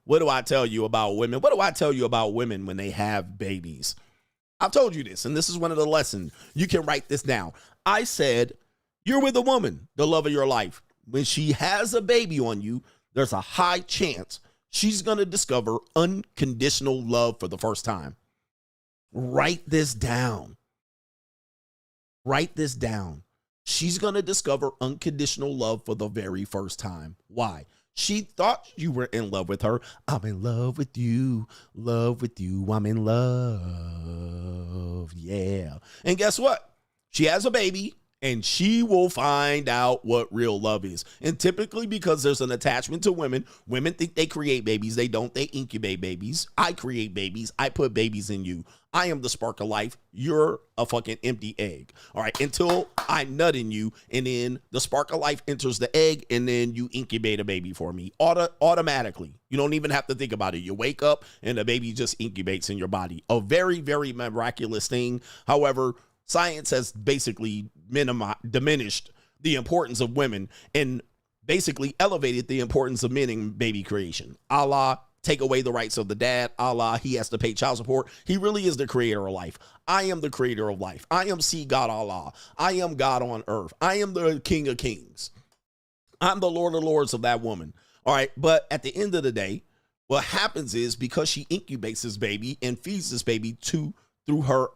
what do I tell you about women? What do I tell you about women when they have babies? I've told you this, and this is one of the lessons. You can write this down. I said, you're with a woman, the love of your life. When she has a baby on you, there's a high chance she's going to discover unconditional love for the first time. Write this down. Write this down. She's going to discover unconditional love for the very first time. Why? She thought you were in love with her. I'm in love with you. Love with you. I'm in love. Yeah. And guess what? She has a baby. And she will find out what real love is. And typically, because there's an attachment to women, women think they create babies. They don't. They incubate babies. I create babies. I put babies in you. I am the spark of life. You're a fucking empty egg. All right. Until I nut in you, and then the spark of life enters the egg, and then you incubate a baby for me automatically. You don't even have to think about it. You wake up, and the baby just incubates in your body. A very, very miraculous thing. However, science has basically diminished the importance of women and basically elevated the importance of men in baby creation. Allah, take away the rights of the dad. Allah, he has to pay child support. He really is the creator of life. I am the creator of life. I am see God Allah. I am God on earth. I am the King of Kings. I'm the Lord of Lords of that woman. All right. But at the end of the day, what happens is because she incubates this baby and feeds this baby through her,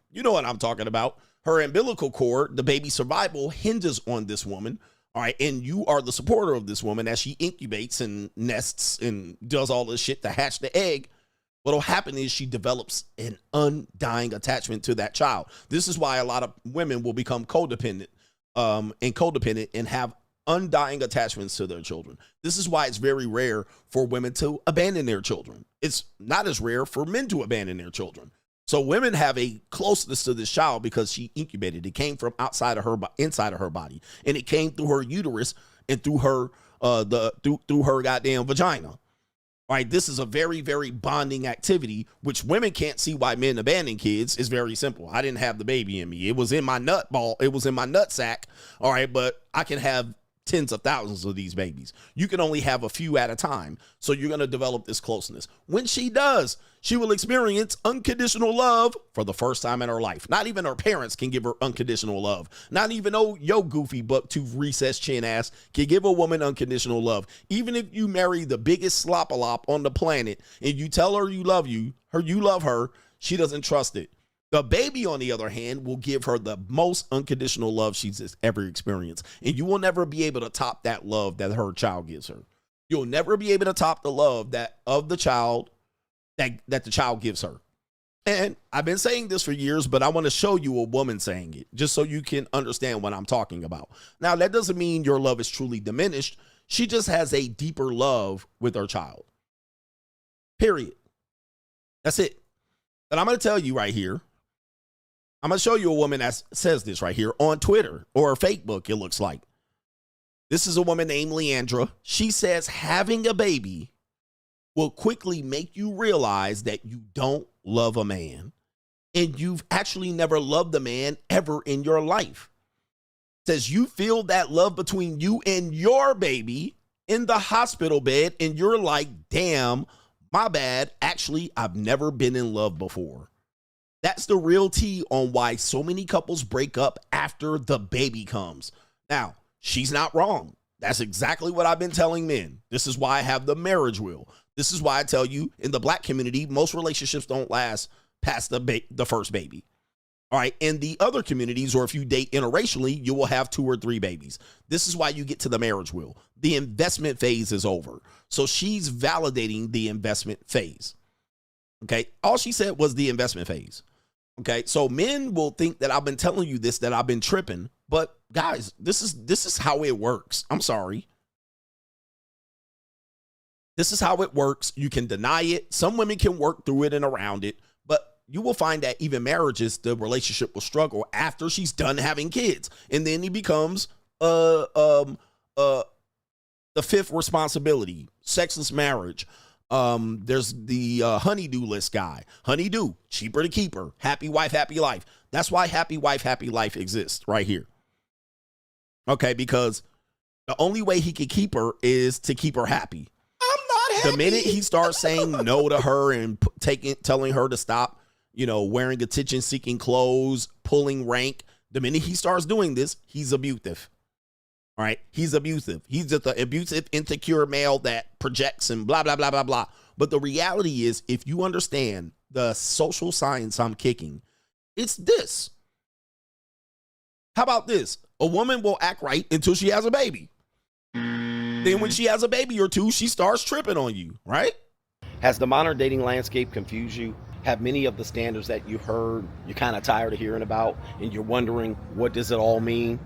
you know what I'm talking about. Her umbilical cord, the baby's survival hinges on this woman. All right. And you are the supporter of this woman as she incubates and nests and does all this shit to hatch the egg. What'll happen is she develops an undying attachment to that child. This is why a lot of women will become codependent and have undying attachments to their children. This is why it's very rare for women to abandon their children. It's not as rare for men to abandon their children. So women have a closeness to this child because she incubated. It came from inside of her body, and it came through her uterus and through her through her goddamn vagina. All right, this is a very, very bonding activity, which women can't see why men abandon kids. Is very simple. I didn't have the baby in me. It was in my nut ball. It was in my nut sack. All right, but I can have tens of thousands of these babies. You can only have a few at a time. So you're going to develop this closeness. When she does, she will experience unconditional love for the first time in her life. Not even her parents can give her unconditional love. Not even your goofy buck tooth recessed chin ass can give a woman unconditional love. Even if you marry the biggest slop-a-lop on the planet and you tell her you love her, she doesn't trust it. The baby, on the other hand, will give her the most unconditional love she's ever experienced. And you will never be able to top that love that her child gives her. You'll never be able to top the love that the child gives her. And I've been saying this for years, but I want to show you a woman saying it just so you can understand what I'm talking about. Now, that doesn't mean your love is truly diminished. She just has a deeper love with her child. Period. That's it. But I'm going to tell you right here. I'm going to show you a woman that says this right here on Twitter or Facebook, it looks like. This is a woman named Leandra. She says having a baby will quickly make you realize that you don't love a man. And you've actually never loved a man ever in your life. Says you feel that love between you and your baby in the hospital bed. And you're like, damn, my bad. Actually, I've never been in love before. That's the real tea on why so many couples break up after the baby comes. Now, she's not wrong. That's exactly what I've been telling men. This is why I have the marriage wheel. This is why I tell you in the black community, most relationships don't last past the first baby. All right. In the other communities, or if you date interracially, you will have 2 or 3 babies. This is why you get to the marriage wheel. The investment phase is over. So she's validating the investment phase. Okay. All she said was the investment phase. Okay. So men will think that I've been telling you this, that I've been tripping, but guys, this is how it works. I'm sorry. This is how it works. You can deny it. Some women can work through it and around it, but you will find that even marriages, the relationship will struggle after she's done having kids. And then he becomes, the 5th responsibility, sexless marriage. There's the honeydew list guy. Honeydew, cheaper to keep her. Happy wife, happy life. That's why happy wife, happy life exists right here. Okay, because the only way he can keep her is to keep her happy. The minute he starts saying no to her and telling her to stop, wearing attention-seeking clothes, pulling rank, the minute he starts doing this, he's abusive. All right? He's abusive. He's just an abusive, insecure male that projects and blah, blah, blah, blah, blah. But the reality is, if you understand the social science I'm kicking, it's this. How about this? A woman will act right until she has a baby. Then when she has a baby or two, she starts tripping on you, right? Has the modern dating landscape confused you? Have many of the standards that you heard, you're kind of tired of hearing about, and you're wondering, what does it all mean?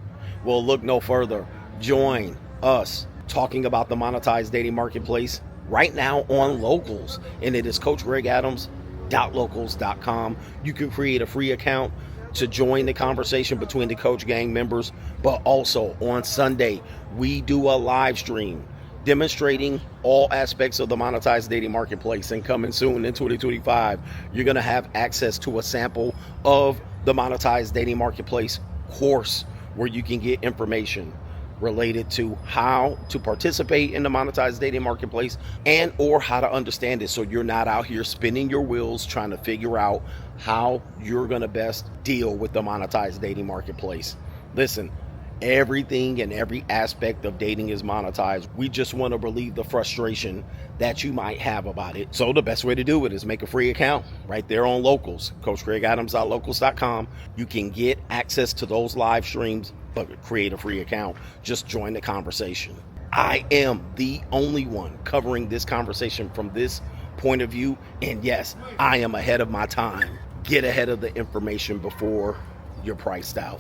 Well, look no further. Join us talking about the monetized dating marketplace right now on Locals, and it is CoachGregAdams.locals.com. You can create a free account to join the conversation between the Coach Gang members, but also on Sunday, we do a live stream demonstrating all aspects of the monetized dating marketplace. And coming soon in 2025, you're going to have access to a sample of the monetized dating marketplace course where you can get information related to how to participate in the monetized dating marketplace and or how to understand it, so you're not out here spinning your wheels trying to figure out how you're going to best deal with the monetized dating marketplace. Listen, everything and every aspect of dating is monetized. We just want to relieve the frustration that you might have about it. So the best way to do it is make a free account right there on Locals, CoachGregAdams.locals.com. You can get access to those live streams, but create a free account. Just join the conversation. I am the only one covering this conversation from this point of view. And yes, I am ahead of my time. Get ahead of the information before you're priced out.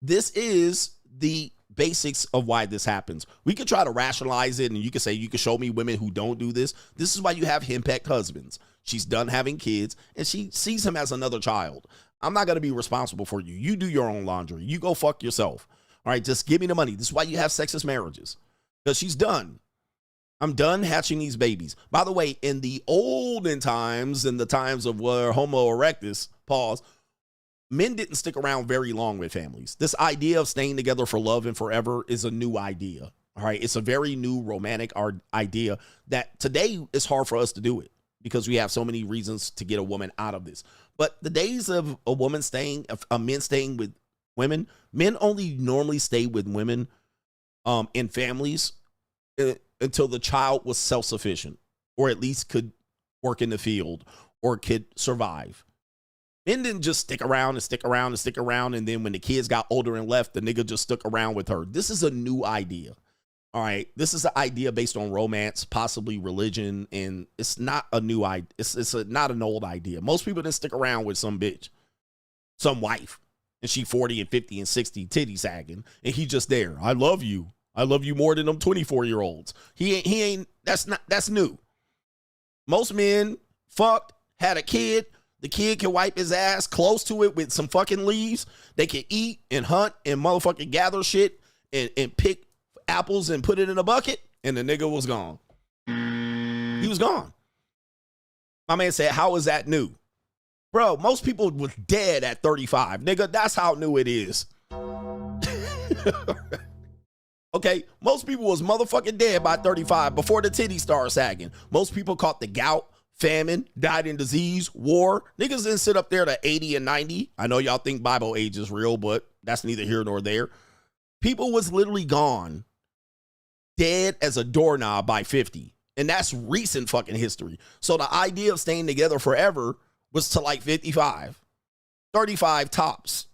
This is the basics of why this happens. We could try to rationalize it, and you could say, you could show me women who don't do this. This is why you have henpecked husbands. She's done having kids, and she sees him as another child. I'm not going to be responsible for you. You do your own laundry. You go fuck yourself. All right, just give me the money. This is why you have sexist marriages, because she's done. I'm done hatching these babies. By the way, in the olden times, in the times of where Homo erectus, pause, men didn't stick around very long with families. This idea of staying together for love and forever is a new idea. All right. It's a very new romantic idea that today is hard for us to do it because we have so many reasons to get a woman out of this. But the days of a men staying with women, men only normally stay with women in families until the child was self-sufficient, or at least could work in the field or could survive. Men didn't just stick around and stick around and stick around, and then when the kids got older and left, the nigga just stuck around with her. This is a new idea. All right, this is an idea based on romance, possibly religion, and it's not a new idea. It's not an old idea. Most people didn't stick around with some bitch, some wife, and she 40 and 50 and 60, titty sagging, and he just there. I love you. I love you more than them 24-year-olds. He ain't. That's new. Most men fucked, had a kid. The kid can wipe his ass close to it with some fucking leaves. They can eat and hunt and motherfucking gather shit and pick apples and put it in a bucket. And the nigga was gone. He was gone. My man said, how is that new? Bro, most people was dead at 35. Nigga, that's how new it is. Okay, most people was motherfucking dead by 35 before the titties started sagging. Most people caught the gout, famine, died in disease, war. Niggas didn't sit up there to 80 and 90. I know y'all think Bible age is real, but that's neither here nor there. People was literally gone, dead as a doorknob by 50. And that's recent fucking history. So the idea of staying together forever was to like 55, 35 tops.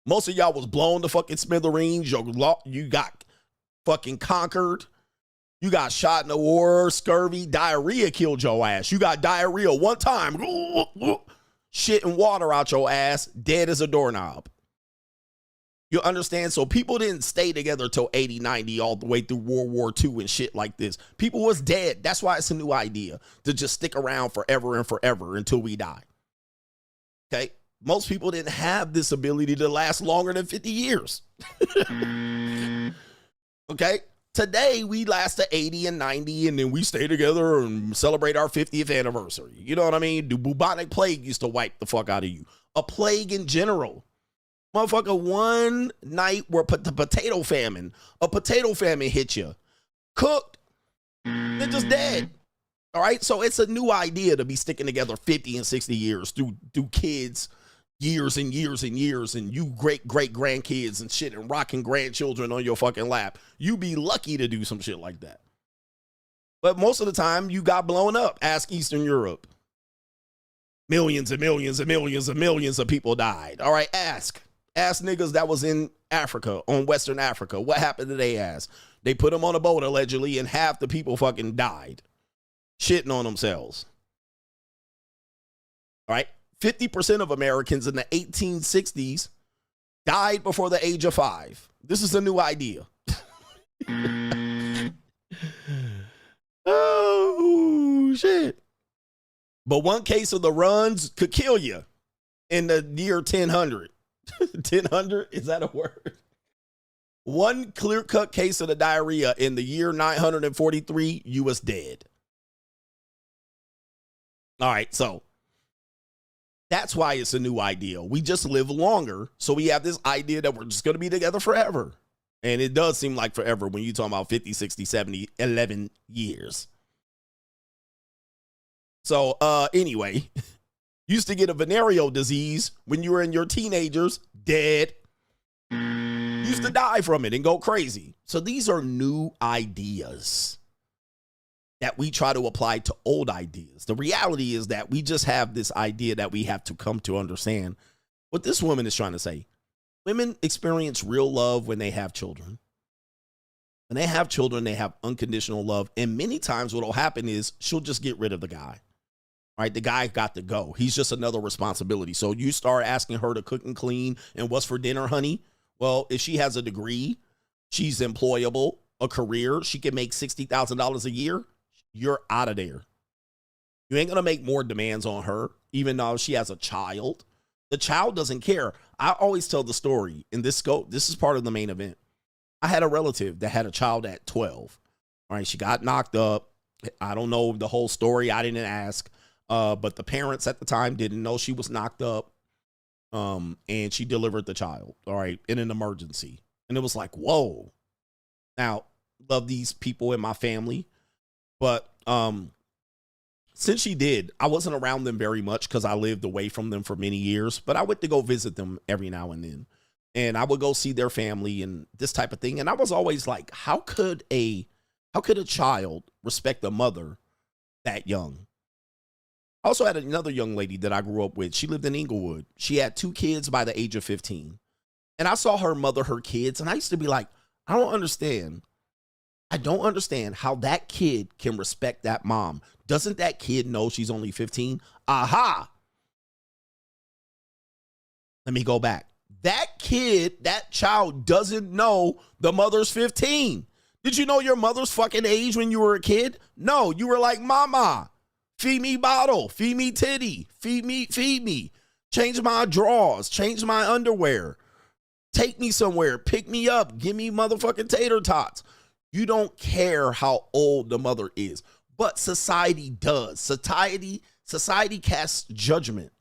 Most of y'all was blown to fucking smithereens. You got fucking conquered. You got shot in the war, scurvy, diarrhea killed your ass. You got diarrhea one time. Shit and water out your ass, dead as a doorknob. You understand? So people didn't stay together till 80, 90, all the way through World War II and shit like this. People was dead. That's why it's a new idea to just stick around forever and forever until we die. Okay? Most people didn't have this ability to last longer than 50 years. Okay? Today, we last to 80 and 90, and then we stay together and celebrate our 50th anniversary. You know what I mean? The bubonic plague used to wipe the fuck out of you. A plague in general. Motherfucker, one night where a potato famine hit you. cooked. They're just dead. All right. So it's a new idea to be sticking together 50 and 60 years through kids, years and years and years, and you great grandkids and shit, and rocking grandchildren on your fucking lap. You be lucky to do some shit like that. But most of the time, you got blown up. Ask Eastern Europe. Millions and millions and millions and millions of people died. All right, ask niggas that was in Africa, on Western Africa. What happened to they ass? They put them on a boat, allegedly, and half the people fucking died. Shitting on themselves. All right, 50% of Americans in the 1860s died before the age of 5. This is a new idea. Oh, shit. But one case of the runs could kill you in the year 1000. 1000? Is that a word? One clear-cut case of the diarrhea in the year 943, you was dead. All right, so that's why it's a new idea. We just live longer, so we have this idea that we're just going to be together forever. And it does seem like forever when you talk about 50, 60, 70, 11 years. So, anyway, used to get a venereal disease when you were in your teenagers, dead. Used to die from it and go crazy. So these are new ideas that we try to apply to old ideas. The reality is that we just have this idea that we have to come to understand what this woman is trying to say. Women experience real love when they have children. When they have children, they have unconditional love. And many times what will happen is she'll just get rid of the guy. All right, the guy got to go. He's just another responsibility. So you start asking her to cook and clean and what's for dinner, honey? Well, if she has a degree, she's employable, a career, she can make $60,000 a year, you're out of there. You ain't going to make more demands on her, even though she has a child. The child doesn't care. I always tell the story in this scope. This is part of the main event. I had a relative that had a child at 12. All right, she got knocked up. I don't know the whole story. I didn't ask. But the parents at the time didn't know she was knocked up. And she delivered the child, all right, in an emergency. And it was like, whoa. Now, love these people in my family. But since she did, I wasn't around them very much because I lived away from them for many years. But I went to go visit them every now and then. And I would go see their family and this type of thing. And I was always like, how could a child respect a mother that young? I also had another young lady that I grew up with. She lived in Inglewood. She had 2 kids by the age of 15. And I saw her mother her kids. And I used to be like, I don't understand. I don't understand how that kid can respect that mom. Doesn't that kid know she's only 15? Aha. Let me go back. That kid, that child doesn't know the mother's 15. Did you know your mother's fucking age when you were a kid? No, you were like, mama, feed me bottle, feed me titty, feed me. Change my drawers, change my underwear. Take me somewhere, pick me up, give me motherfucking tater tots. You don't care how old the mother is, but society does. Society casts judgment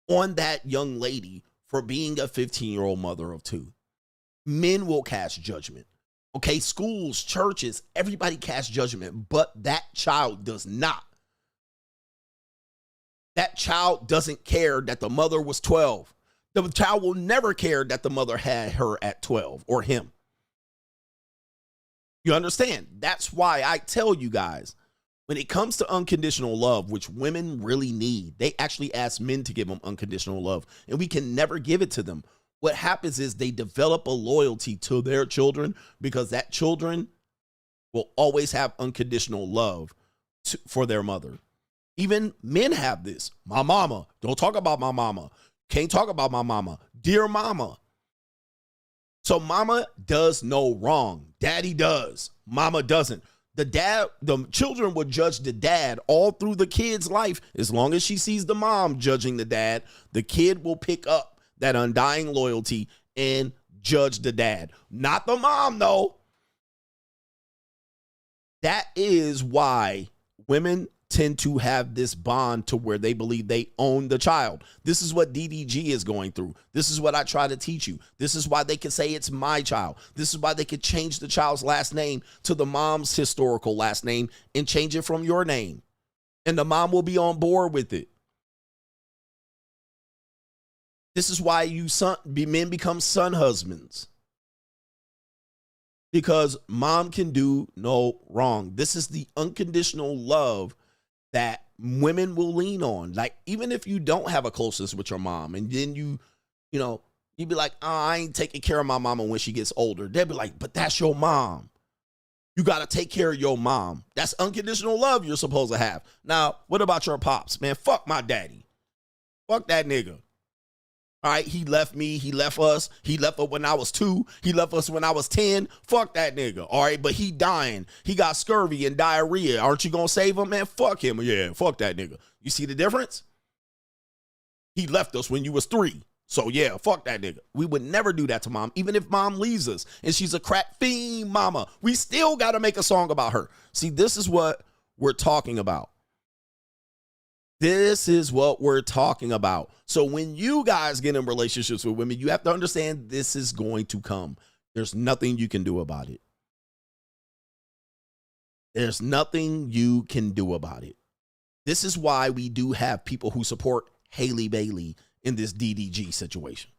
on that young lady for being a 15-year-old mother of 2. Men will cast judgment. Okay, schools, churches, everybody casts judgment, but that child does not. That child doesn't care that the mother was 12. The child will never care that the mother had her at 12 or him. You understand? That's why I tell you guys, when it comes to unconditional love, which women really need, they actually ask men to give them unconditional love, and we can never give it to them. What happens is they develop a loyalty to their children because that children will always have unconditional love for their mother. Even men have this. My mama. Don't talk about my mama. Can't talk about my mama. Dear mama. So mama does no wrong. Daddy does. Mama doesn't. The children would judge the dad all through the kid's life. As long as she sees the mom judging the dad, the kid will pick up that undying loyalty and judge the dad. Not the mom, though. That is why women tend to have this bond to where they believe they own the child. This is what DDG is going through. This is what I try to teach you. This is why they can say it's my child. This is why they could change the child's last name to the mom's historical last name and change it from your name. And the mom will be on board with it. This is why men become son husbands. Because mom can do no wrong. This is the unconditional love that women will lean on. Like, even if you don't have a closeness with your mom, and then you'd be like, oh, I ain't taking care of my mama when she gets older. They'll be like, but that's your mom. You got to take care of your mom. That's unconditional love you're supposed to have. Now, what about your pops? Man, fuck my daddy. Fuck that nigga. All right, he left me. He left us. He left us when I was 2. He left us when I was 10. Fuck that nigga. All right, but he dying. He got scurvy and diarrhea. Aren't you going to save him, man? Fuck him. Yeah, fuck that nigga. You see the difference? He left us when you was 3. So, yeah, fuck that nigga. We would never do that to mom, even if mom leaves us and she's a crack fiend mama. We still got to make a song about her. See, this is what we're talking about. This is what we're talking about. So when you guys get in relationships with women, you have to understand this is going to come. There's nothing you can do about it. There's nothing you can do about it. This is why we do have people who support Haley Bailey in this DDG situation.